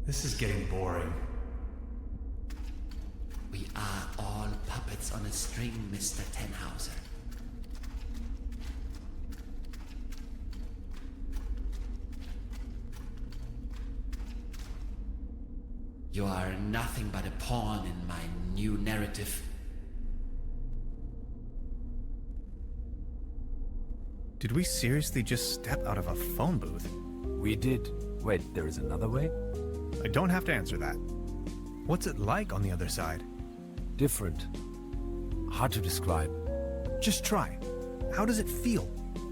This is getting boring. We are all puppets on a string, Mr. Tannhauser. You are nothing but a pawn in my new narrative. Did we seriously just step out of a phone booth? We did. Wait, there is another way? I don't have to answer that. What's it like on the other side? Different. Hard to describe. Just try. How does it feel?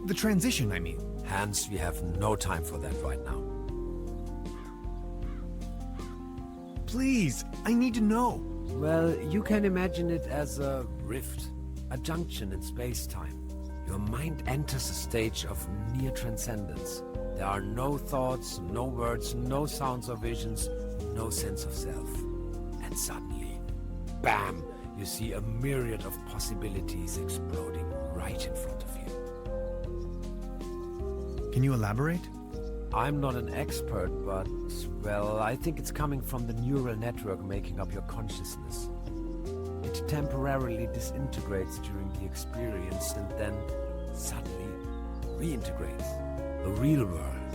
The transition, I mean. Hans, we have no time for that right now. Please, I need to know. Well, you can imagine it as a rift, a junction in space-time. Your mind enters a stage of near transcendence. There are no thoughts, no words, no sounds or visions, no sense of self. And suddenly, bam, you see a myriad of possibilities exploding right in front of you. Can you elaborate? I'm not an expert, but, well, I think it's coming from the neural network making up your consciousness. It temporarily disintegrates during the experience and then suddenly reintegrates. The real world,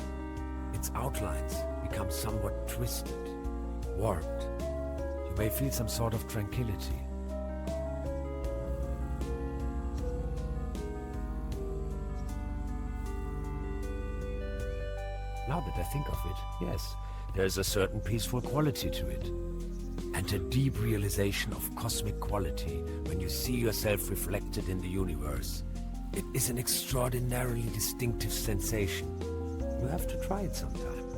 its outlines become somewhat twisted, warped. You may feel some sort of tranquility. Now that I think of it, yes, there's a certain peaceful quality to it. And a deep realization of cosmic quality when you see yourself reflected in the universe. It is an extraordinarily distinctive sensation. You have to try it sometime.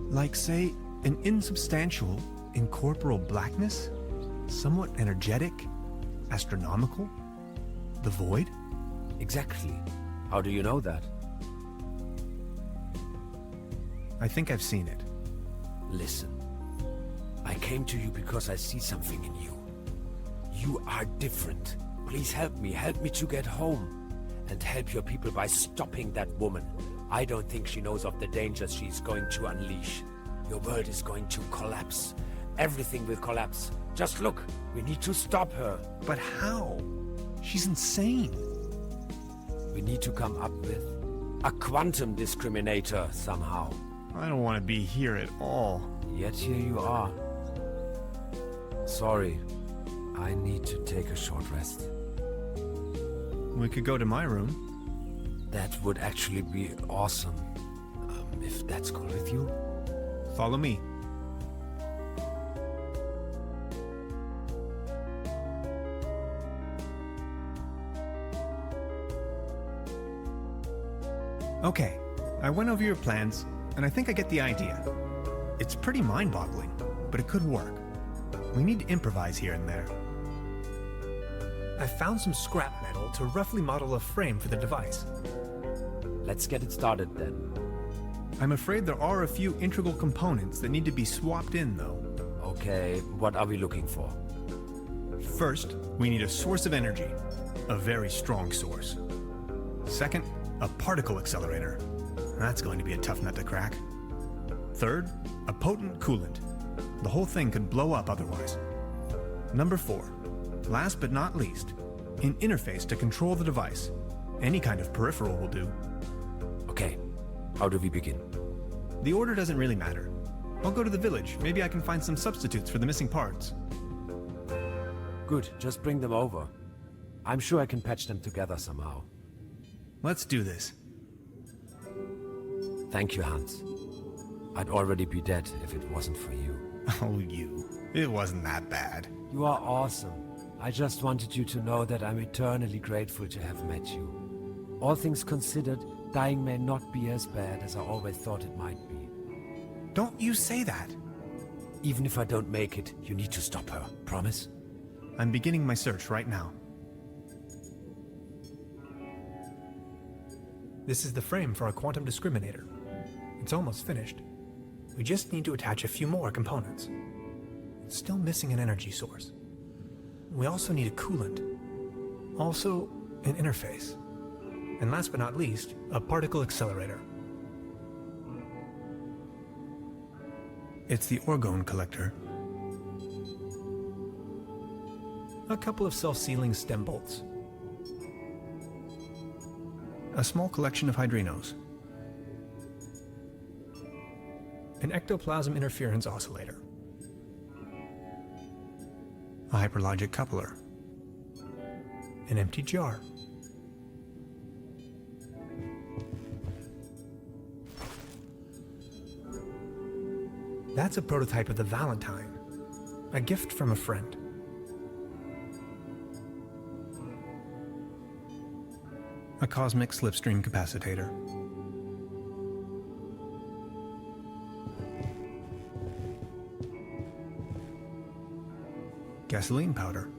Like, say, an insubstantial, incorporeal blackness? Somewhat energetic? Astronomical? The void? Exactly. How do you know that? I think I've seen it. Listen. I came to you because I see something in you. You are different. Please help me to get home. And help your people by stopping that woman. I don't think she knows of the dangers she's going to unleash. Your world is going to collapse. Everything will collapse. Just look, we need to stop her. But how? She's insane. We need to come up with a quantum discriminator somehow. I don't want to be here at all. Yet here you are. Sorry, I need to take a short rest. We could go to my room. That would actually be awesome. If that's cool with you. Follow me. Okay, I went over your plans, and I think I get the idea. It's pretty mind-boggling, but it could work. We need to improvise here and there. I found some scrap metal to roughly model a frame for the device. Let's get it started then. I'm afraid there are a few integral components that need to be swapped in, though. Okay, what are we looking for? First, we need a source of energy, a very strong source. Second, a particle accelerator. That's going to be a tough nut to crack. Third, a potent coolant. The whole thing could blow up otherwise. Number 4, last but not least, an interface to control the device. Any kind of peripheral will do. Okay, how do we begin? The order doesn't really matter. I'll go to the village. Maybe I can find some substitutes for the missing parts. Good, just bring them over. I'm sure I can patch them together somehow. Let's do this. Thank you, Hans. I'd already be dead if it wasn't for you. Oh, you. It wasn't that bad. You are awesome. I just wanted you to know that I'm eternally grateful to have met you. All things considered, dying may not be as bad as I always thought it might be. Don't you say that. Even if I don't make it, you need to stop her. Promise? I'm beginning my search right now. This is the frame for our quantum discriminator. It's almost finished. We just need to attach a few more components. It's still missing an energy source. We also need a coolant. Also, an interface. And last but not least, a particle accelerator. It's the orgone collector. A couple of self-sealing stem bolts. A small collection of hydrinos. An ectoplasm interference oscillator. A hyperlogic coupler. An empty jar. That's a prototype of the Valentine, a gift from a friend. A cosmic slipstream capacitor. Gasoline powder.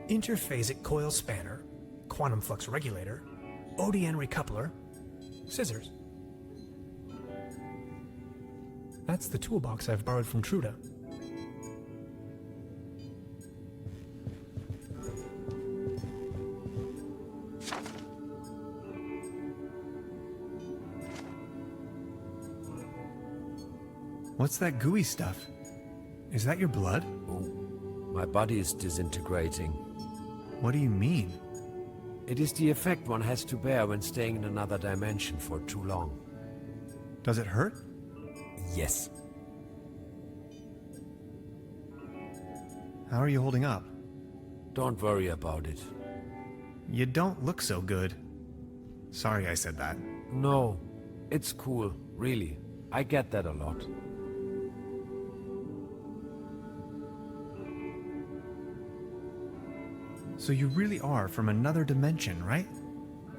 Interphasic coil spanner, quantum flux regulator, ODN recoupler, scissors. That's the toolbox I've borrowed from Truda. What's that gooey stuff? Is that your blood? Oh, my body is disintegrating. What do you mean? It is the effect one has to bear when staying in another dimension for too long. Does it hurt? Yes. How are you holding up? Don't worry about it. You don't look so good. Sorry I said that. No, it's cool, really. I get that a lot. So you really are from another dimension, right?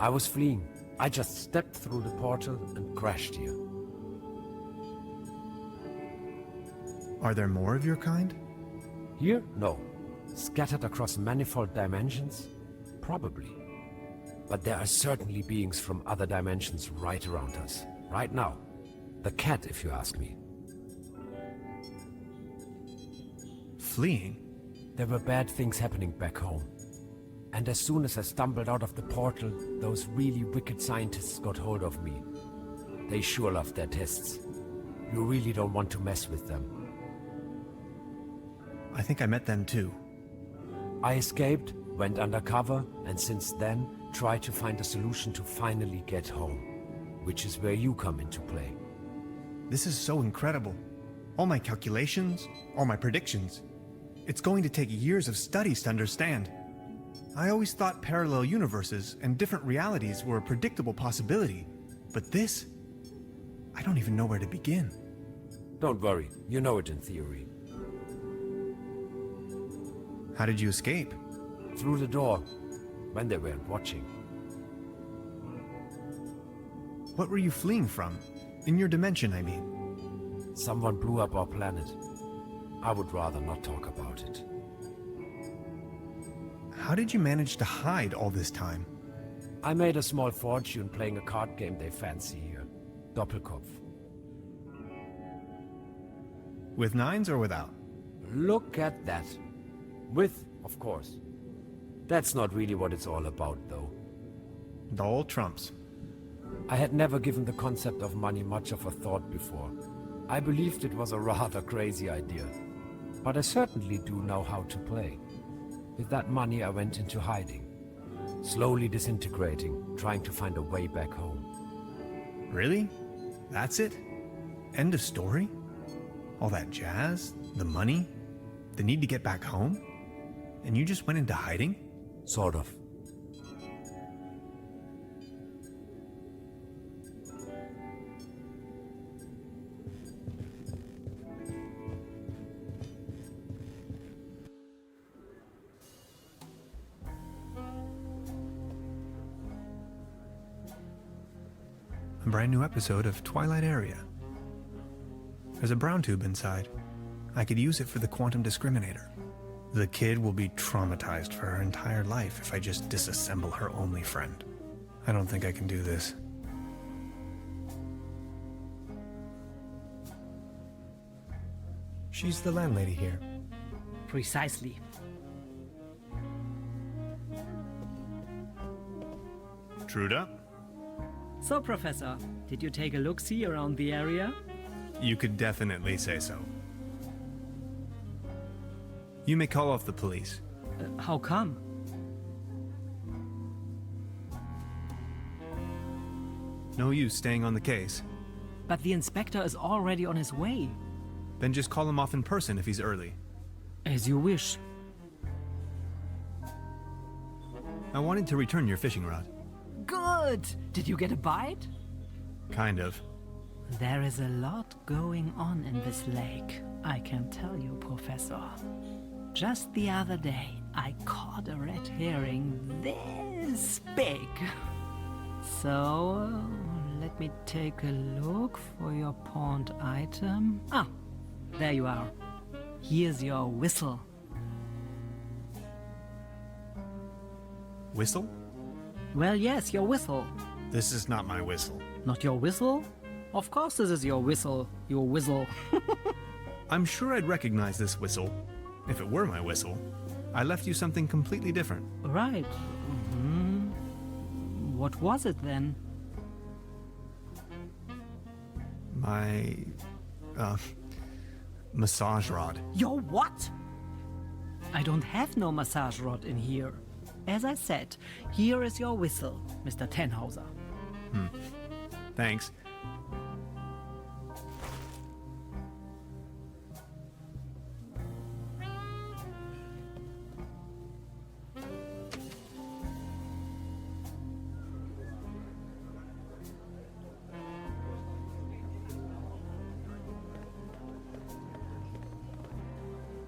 I was fleeing. I just stepped through the portal and crashed here. Are there more of your kind? Here? No. Scattered across manifold dimensions? Probably. But there are certainly beings from other dimensions right around us. Right now. The cat, if you ask me. Fleeing? There were bad things happening back home. And as soon as I stumbled out of the portal, those really wicked scientists got hold of me. They sure love their tests. You really don't want to mess with them. I think I met them too. I escaped, went undercover, and since then, tried to find a solution to finally get home. Which is where you come into play. This is so incredible. All my calculations, all my predictions. It's going to take years of studies to understand. I always thought parallel universes and different realities were a predictable possibility. But this? I don't even know where to begin. Don't worry, you know it in theory. How did you escape? Through the door, when they weren't watching. What were you fleeing from? In your dimension, I mean. Someone blew up our planet. I would rather not talk about it. How did you manage to hide all this time? I made a small fortune playing a card game they fancy here. Doppelkopf. With nines or without? Look at that. With, of course. That's not really what it's all about, though. The old trumps. I had never given the concept of money much of a thought before. I believed it was a rather crazy idea. But I certainly do know how to play. With that money I went into hiding. Slowly disintegrating, trying to find a way back home. Really? That's it? End of story? All that jazz? The money? The need to get back home? And you just went into hiding? Sort of. A brand new episode of Twilight Area. There's a brown tube inside. I could use it for the quantum discriminator. The kid will be traumatized for her entire life if I just disassemble her only friend. I don't think I can do this. She's the landlady here. Precisely. Truda? So, Professor, did you take a look-see around the area? You could definitely say so. You may call off the police. How come? No use staying on the case. But the inspector is already on his way. Then just call him off in person if he's early. As you wish. I wanted to return your fishing rod. Good! Did you get a bite? Kind of. There is a lot going on in this lake, I can tell you, Professor. Just the other day, I caught a red herring this big. So, let me take a look for your pawned item. Ah, there you are. Here's your whistle. Whistle? Well, yes, your whistle. This is not my whistle. Not your whistle? Of course this is your whistle, your whistle. I'm sure I'd recognize this whistle if it were my whistle. I left you something completely different. Right. What was it then? My, massage rod. Your what? I don't have no massage rod in here. As I said, here is your whistle, Mr. Tannhauser. Thanks.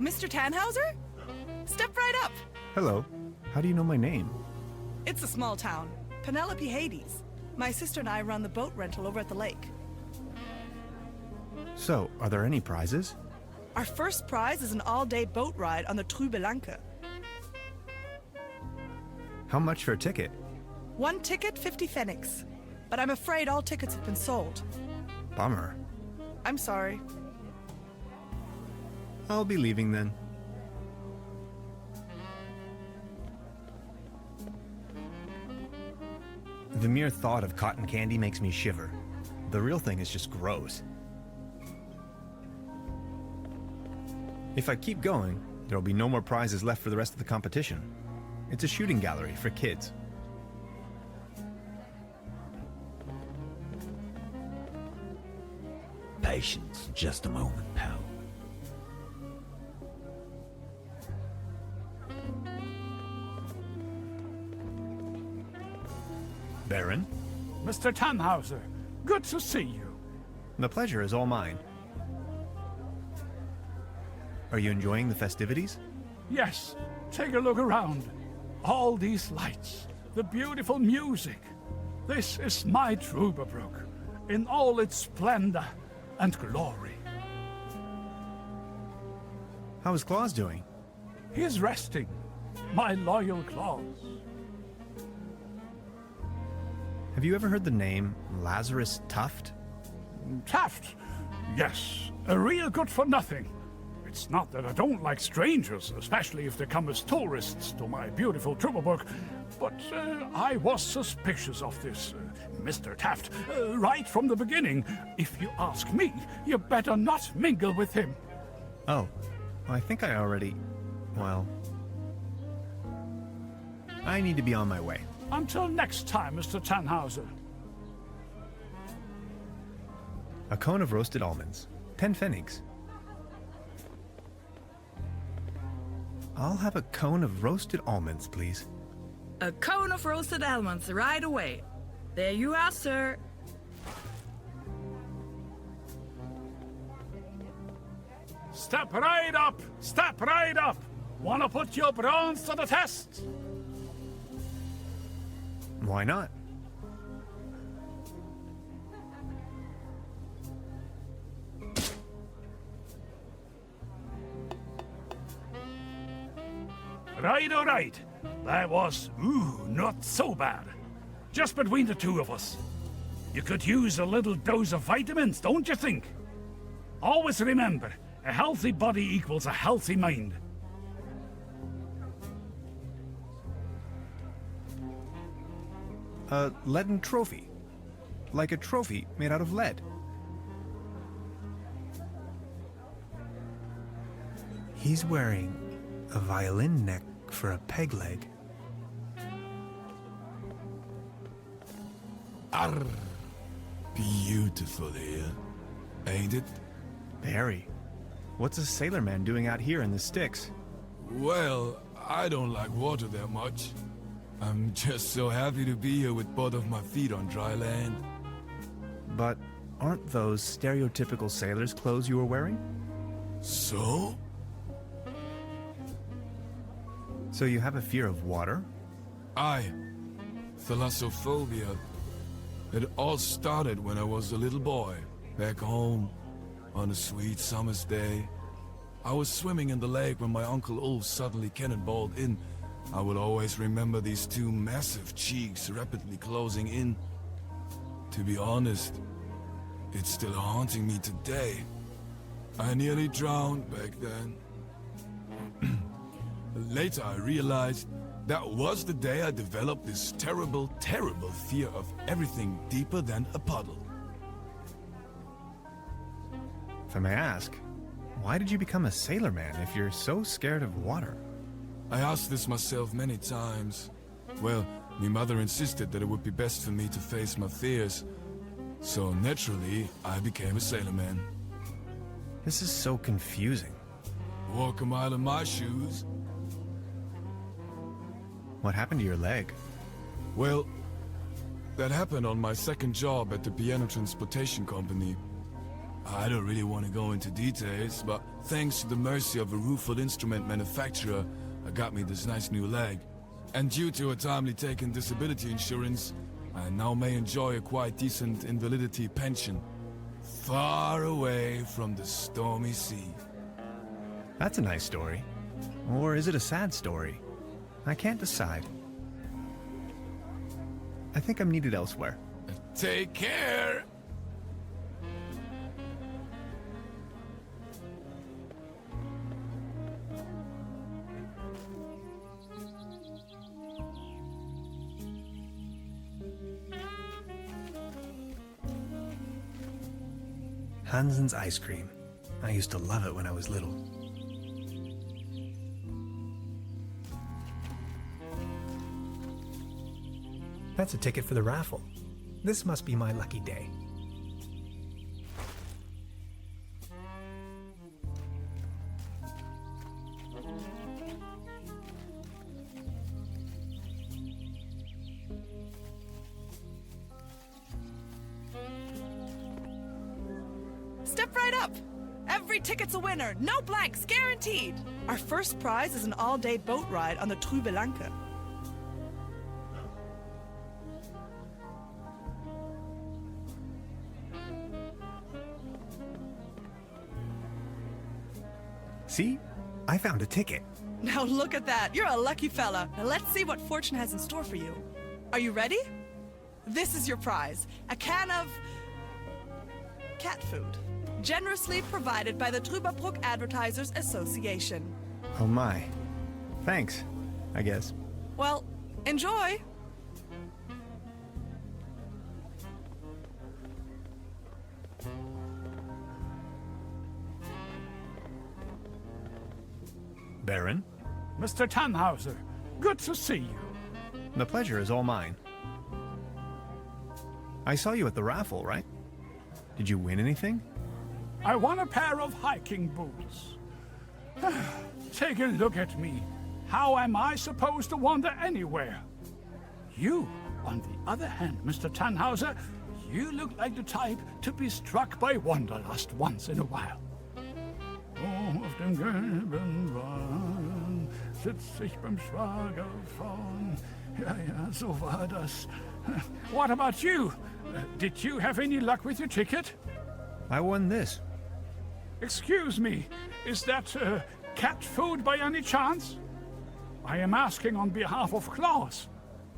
Mr. Tannhauser? Step right up. Hello. How do you know my name? It's a small town. Penelope Hades. My sister and I run the boat rental over at the lake. So, are there any prizes? Our first prize is an all-day boat ride on the Trüberbrook. How much for a ticket? One ticket, 50 pfennigs. But I'm afraid all tickets have been sold. Bummer. I'm sorry. I'll be leaving then. The mere thought of cotton candy makes me shiver. The real thing is just gross. If I keep going, there'll be no more prizes left for the rest of the competition. It's a shooting gallery for kids. Patience, just a moment, pal. Baron, Mr. Tannhauser, good to see you. the pleasure is all mine. Are you enjoying the festivities? Yes, take a look around. All these lights, the beautiful music. This is my Trüberbrook, in all its splendor and glory. How is Claus doing? He's resting, my loyal Claus. Have you ever heard the name Lazarus Tuft? Taft, yes, a real good-for-nothing. It's not that I don't like strangers, especially if they come as tourists to my beautiful Trüberbrook, but I was suspicious of this Mr. Taft right from the beginning. If you ask me, you better not mingle with him. Oh, I think I already... well... I need to be on my way. Until next time, Mr. Tannhauser. A cone of roasted almonds. 10 pfennigs. I'll have a cone of roasted almonds, please. A cone of roasted almonds right away. There you are, sir. Step right up! Step right up! Wanna put your brains to the test? Why not? Right, all right. That was, not so bad. Just between the two of us. You could use a little dose of vitamins, don't you think? Always remember, a healthy body equals a healthy mind. A leaden trophy. like a trophy made out of lead. He's wearing a violin neck for a peg leg. Arr, beautiful here, ain't it? Barry, what's a sailorman doing out here in the sticks? Well, I don't like water that much. I'm just so happy to be here with both of my feet on dry land. But aren't those stereotypical sailor's clothes you were wearing? So? So you have a fear of water? Aye, thalassophobia. It all started when I was a little boy, back home, on a sweet summer's day. I was swimming in the lake when my Uncle Ulf suddenly cannonballed in. I will always remember these two massive cheeks rapidly closing in. To be honest, it's still haunting me today. I nearly drowned back then. Later I realized that was the day I developed this terrible, terrible fear of everything deeper than a puddle. If I may ask, why did you become a sailorman if you're so scared of water? I asked this myself many times. Well, my mother insisted that it would be best for me to face my fears. So naturally, I became a sailorman. This is so confusing. Walk a mile in my shoes. What happened to your leg? Well, that happened on my second job at the piano transportation company. I don't really want to go into details, but thanks to the mercy of a rueful instrument manufacturer, I got me this nice new leg. And due to a timely taken disability insurance, I now may enjoy a quite decent invalidity pension. Far away from the stormy sea. That's a nice story. Or is it a sad story? I can't decide. I think I'm needed elsewhere. Take care! Hans's ice cream. I used to love it when I was little. That's a ticket for the raffle. This must be my lucky day. Step right up. Every ticket's a winner. No blanks, guaranteed. Our first prize is an all-day boat ride on the Trüberbrook. See? I found a ticket. Now look at that. You're a lucky fella. Now let's see what fortune has in store for you. Are you ready? This is your prize. A can of cat food. Generously provided by the Trüberbrook Advertisers Association. Oh my. Thanks, I guess. Well, enjoy. Baron, Mr. Tannhauser, good to see you. the pleasure is all mine. I saw you at the raffle, right? Did you win anything? I won a pair of hiking boots. Take a look at me. How am I supposed to wander anywhere? You, on the other hand, Mr. Tannhauser, you look like the type to be struck by wanderlust once in a while. Oh, auf dem gelben Wagen sitz ich beim Schwager vorn. Ja, ja, so war das. What about you? Did you have any luck with your ticket? I won this. Excuse me, is that cat food by any chance? I am asking on behalf of Klaus.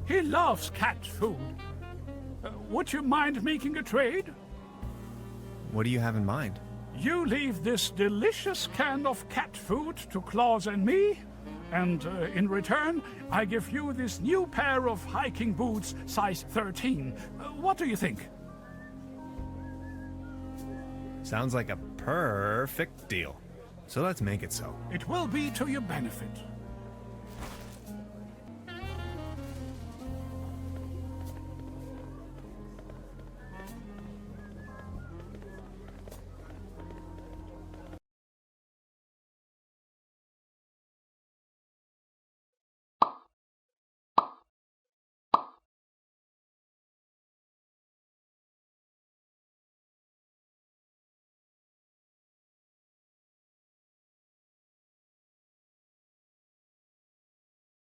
He loves cat food. Would you mind making a trade? What do you have in mind? You leave this delicious can of cat food to Klaus and me, and in return, I give you this new pair of hiking boots, size 13. What do you think? Sounds like a perfect deal. So let's make it so. It will be to your benefit.